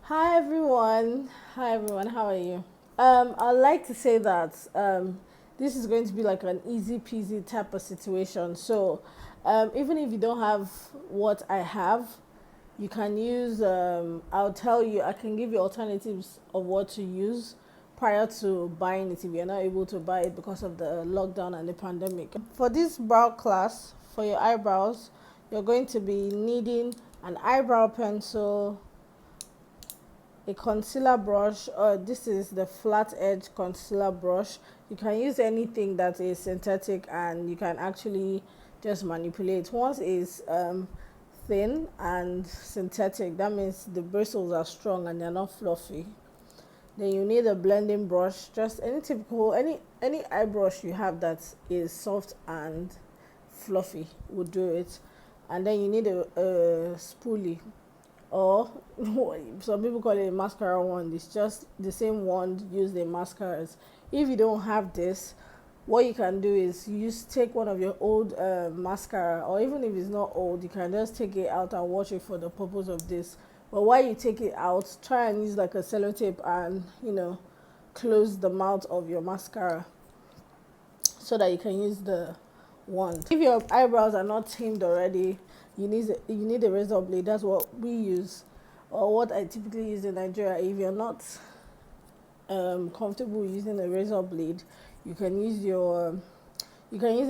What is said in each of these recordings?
Hi everyone. Hi everyone. How are you? I'd like to say that this is going to be like an easy peasy type of situation. So, even if you don't have what I have, you can use. I'll tell you. I can give you alternatives of what to use prior to buying it if you're not able to buy it because of the lockdown and the pandemic. For this brow class, for your eyebrows, you're going to be needing an eyebrow pencil, a concealer brush, or this is the flat edge concealer brush. You can use anything that is synthetic and you can actually just manipulate. Once it's thin and synthetic, that means the bristles are strong and they're not fluffy. Then you need a blending brush, just any typical any eye brush you have that is soft and fluffy would do it. And then you need a spoolie, or some people call it a mascara wand. It's just the same wand used in mascaras. If you don't have this, what you can do is take one of your old mascara, or even if it's not old, you can just take it out and wash it for the purpose of this. But while you take it out, try and use like a sellotape and close the mouth of your mascara so that you can use the wand. If your eyebrows are not tamed already, you need a razor blade. That's what we use, or what I typically use in Nigeria. If you're not comfortable using a razor blade, you can use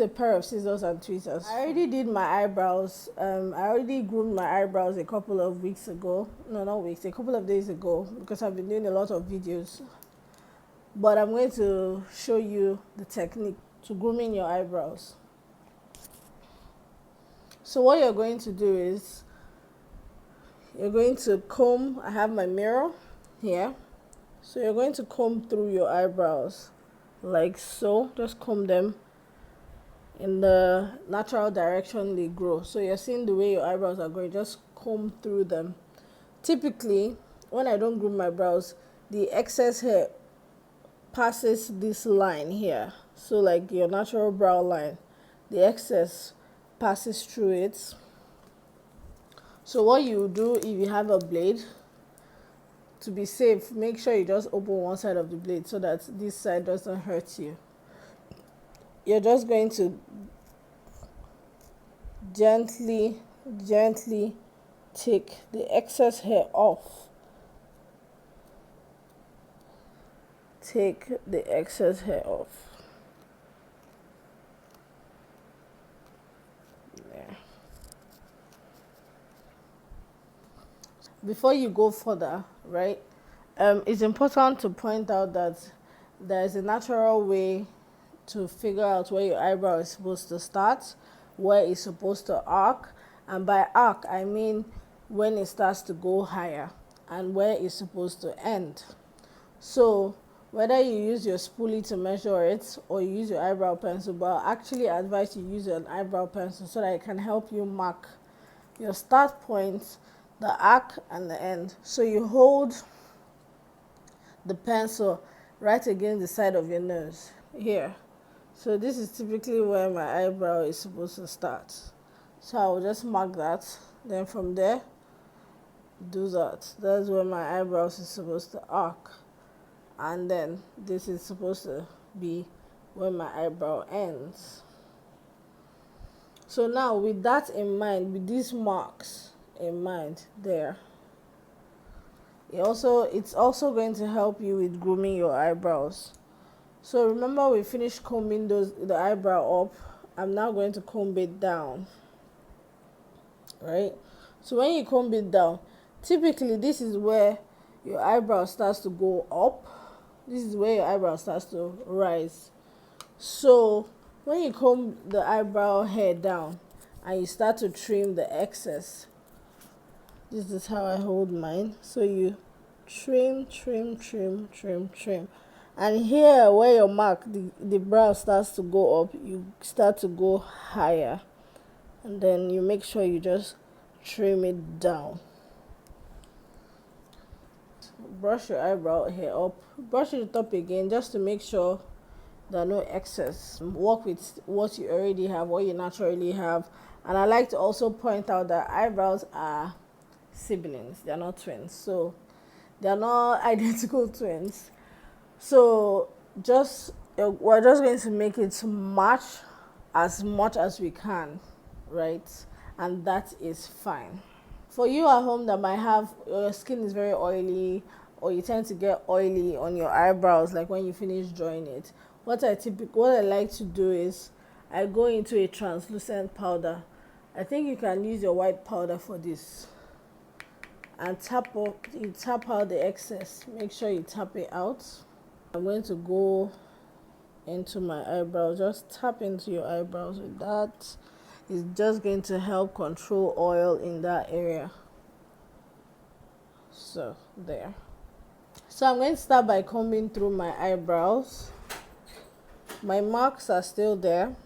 a pair of scissors and tweezers. I already did my eyebrows. I already groomed my eyebrows a couple of weeks ago. No, not weeks, a couple of days ago, because I've been doing a lot of videos. But I'm going to show you the technique to grooming your eyebrows. So what you're going to do is you're going to comb. I have my mirror here. So you're going to comb through your eyebrows like so. Just comb them in the natural direction they grow. So you're seeing the way your eyebrows are growing. Just comb through them. Typically, when I don't groom my brows, the excess hair passes this line here. So like your natural brow line, the excess passes through it. So what you do, if you have a blade, to be safe, make sure you just open one side of the blade so that this side doesn't hurt you. You're just going to gently take the excess hair off. Take the excess hair off. There. Before you go further, right, it's important to point out that there is a natural way to figure out where your eyebrow is supposed to start, where it's supposed to arc, and by arc I mean when it starts to go higher and where it's supposed to end. So whether you use your spoolie to measure it or you use your eyebrow pencil, but I actually advise you use an eyebrow pencil so that it can help you mark your start point, the arc, and the end. So you hold the pencil right against the side of your nose here. So this is typically where my eyebrow is supposed to start. So I will just mark that. Then from there, do that. That's where my eyebrows is supposed to arc. And then this is supposed to be where my eyebrow ends. So now with that in mind, with these marks in mind there, it's also going to help you with grooming your eyebrows. So remember, we finished combing the eyebrow up. I'm now going to comb it down, right? So when you comb it down, typically this is where your eyebrow starts to go up. This is where your eyebrow starts to rise. So when you comb the eyebrow hair down and you start to trim the excess, this is how I hold mine. So you trim. And here where your mark, the brow starts to go up, you start to go higher. And then you make sure you just trim it down. Brush your eyebrow hair up. Brush it up again just to make sure there are no excess. Work with what you already have, what you naturally have. And I like to also point out that eyebrows are siblings. They're not twins. So They're not identical twins. So just we're just going to make it match as much as we can, right? And that is fine. For you at home that might have your skin is very oily, or you tend to get oily on your eyebrows like when you finish drawing it, what I like to do is I go into a translucent powder. I think you can use your white powder for this, and you tap out the excess. Make sure you tap it out. I'm going to go into my eyebrows. Just tap into your eyebrows with that. It's just going to help control oil in that area. So there. So I'm going to start by combing through my eyebrows. My marks are still there.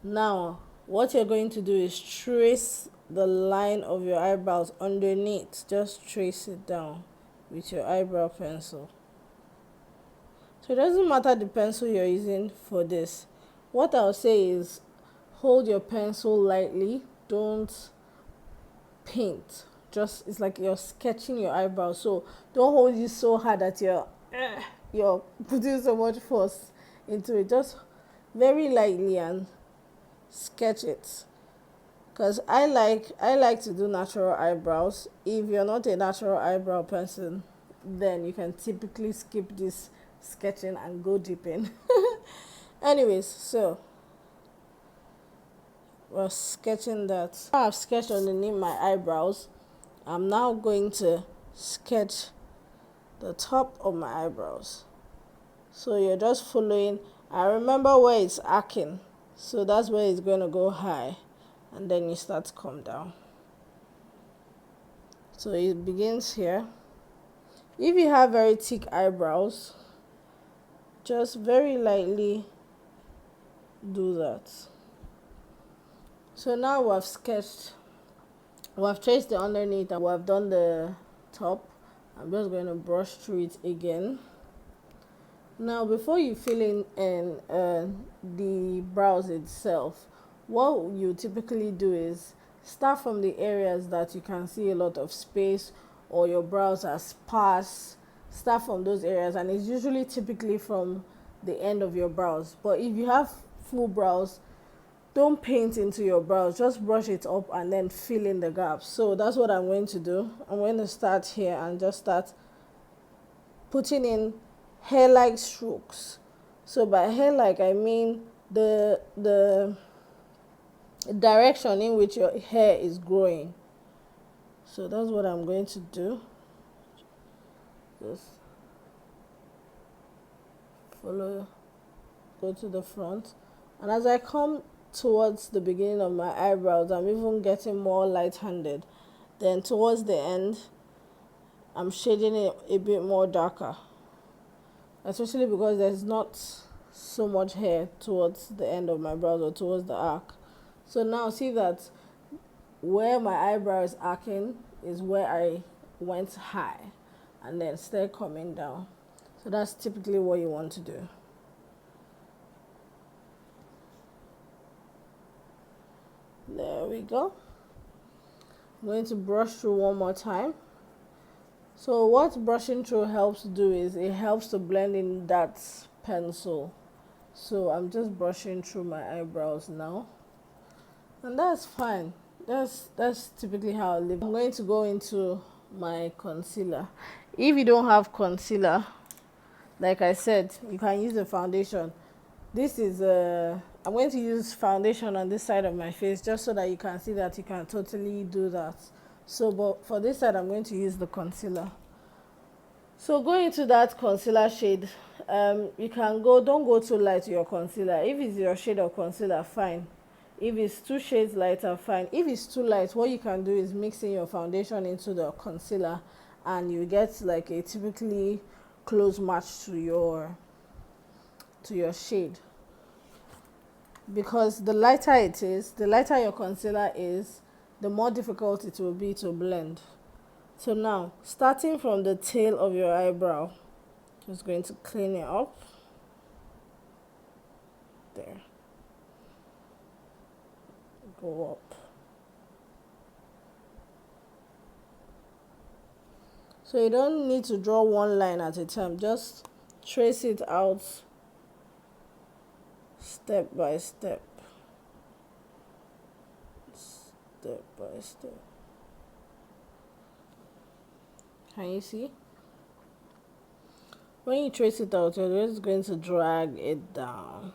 Now what you're going to do is trace the line of your eyebrows underneath. Just trace it down with your eyebrow pencil. So it doesn't matter the pencil you're using for this. What I'll say is hold your pencil lightly. Don't paint. Just, it's like you're sketching your eyebrows. So don't hold it so hard that you're putting so much force into it. Just very lightly and sketch it. Because I like to do natural eyebrows. If you're not a natural eyebrow person, then you can typically skip this sketching and go deep in. Anyways, so we're sketching that. I've sketched underneath my eyebrows. I'm now going to sketch the top of my eyebrows. So you're just following. I remember where it's arcing, so that's where it's going to go high, and then you start to come down. So it begins here. If you have very thick eyebrows, just very lightly do that. So now we've traced the underneath and we've done the top. I'm just going to brush through it again. Now before you fill in the brows itself, what you typically do is start from the areas that you can see a lot of space or your brows are sparse. Start from those areas, and it's usually typically from the end of your brows. But if you have full brows, don't paint into your brows, just brush it up and then fill in the gaps. So that's what I'm going to do. I'm going to start here and just start putting in hair-like strokes. So by hair-like, I mean the direction in which your hair is growing. So that's what I'm going to do. Just follow, go to the front, and as I come towards the beginning of my eyebrows, I'm even getting more light-handed. Then towards the end, I'm shading it a bit more darker, especially because there's not so much hair towards the end of my brows or towards the arc. So now see that where my eyebrow is arcing is where I went high and then start coming down. So that's typically what you want to do. There we go. I'm going to brush through one more time. So what brushing through helps to do is it helps to blend in that pencil. So I'm just brushing through my eyebrows now, and that's fine. That's typically how I live. I'm going to go into my concealer. If you don't have concealer, like I said, you can use a foundation. This is I'm going to use foundation on this side of my face just so that you can see that you can totally do that. So but for this side, I'm going to use the concealer. So go into that concealer shade. You can don't go too light to your concealer. If it's your shade of concealer, fine. If it's 2 shades lighter, fine. If it's too light, what you can do is mix in your foundation into the concealer, and you get like a typically close match to your shade. Because the lighter it is, the lighter your concealer is, the more difficult it will be to blend. So now, starting from the tail of your eyebrow, just going to clean it up. There. Go up. So you don't need to draw one line at a time, just trace it out step by step. Step by step. Can you see? When you trace it out, you're just going to drag it down.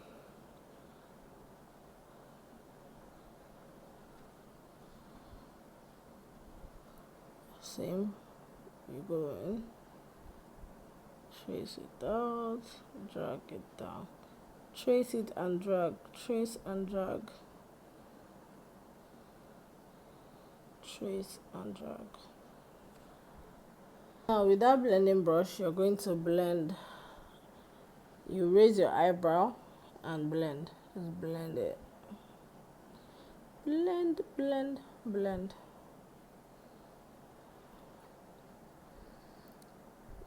Same, you go in, trace it out, drag it down, trace it and drag, trace and drag, trace and drag. Now with that blending brush, you're going to blend. You raise your eyebrow and blend. Just blend it. Blend, blend, blend.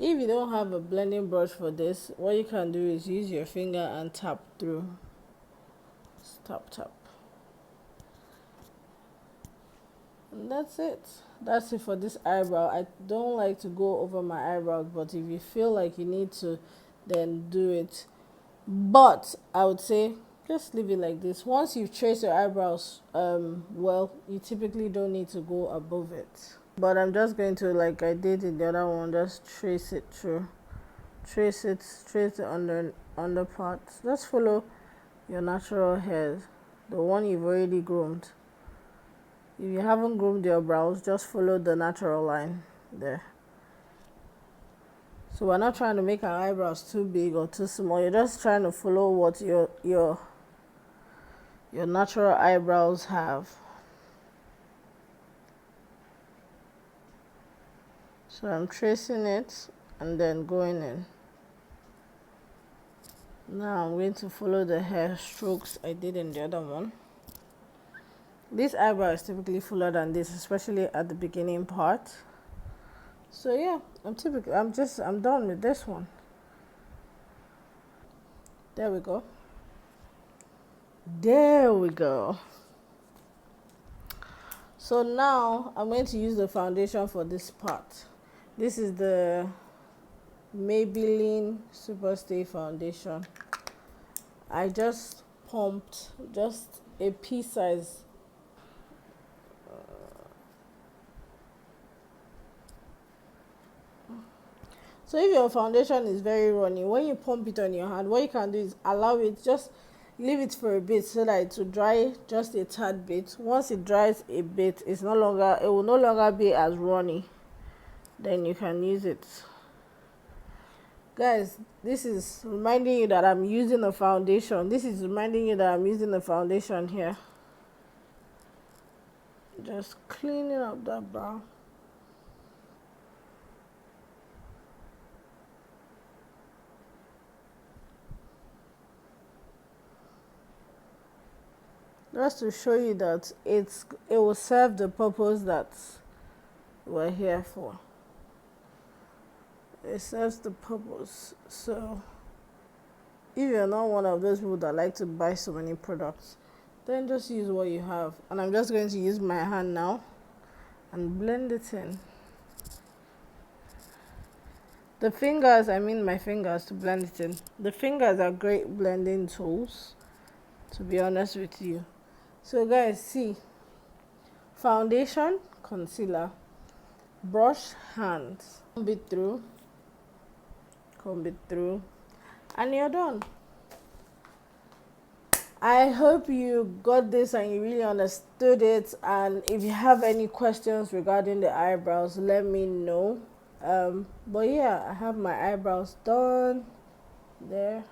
If you don't have a blending brush for this, what you can do is use your finger and tap through. Just tap, tap. And that's it. That's it for this eyebrow. I don't like to go over my eyebrows, but if you feel like you need to, then do it. But I would say just leave it like this. Once you've traced your eyebrows well, you typically don't need to go above it. But I'm just going to, like I did in the other one, just trace it through. Trace the under part. Just follow your natural hair, the one you've already groomed. If you haven't groomed your brows, just follow the natural line there. So we're not trying to make our eyebrows too big or too small. You're just trying to follow what your natural eyebrows have. So I'm tracing it and then going in. Now I'm going to follow the hair strokes I did in the other one. This eyebrow is typically fuller than this, especially at the beginning part. So yeah, I'm done with this one. There we go. There we go. So now I'm going to use the foundation for this part. This is the Maybelline Superstay foundation. I just pumped just a pea size. So if your foundation is very runny, when you pump it on your hand, what you can do is allow it, just leave it for a bit so that it will dry just a tad bit. Once it dries a bit, it will no longer be as runny. Then you can use it. Guys, this is reminding you that I'm using a foundation. This is reminding you that I'm using a foundation here. Just cleaning up that brow. Just to show you that it will serve the purpose that we're here for. It serves the purpose. So if you're not one of those people that like to buy so many products, then just use what you have. And I'm just going to use my hand now and blend it in. The fingers, I mean my fingers to blend it in. The fingers are great blending tools, to be honest with you. So guys, see, foundation, concealer, brush, hands, comb it through, and you're done. I hope you got this and you really understood it. And if you have any questions regarding the eyebrows, let me know. But yeah, I have my eyebrows done there.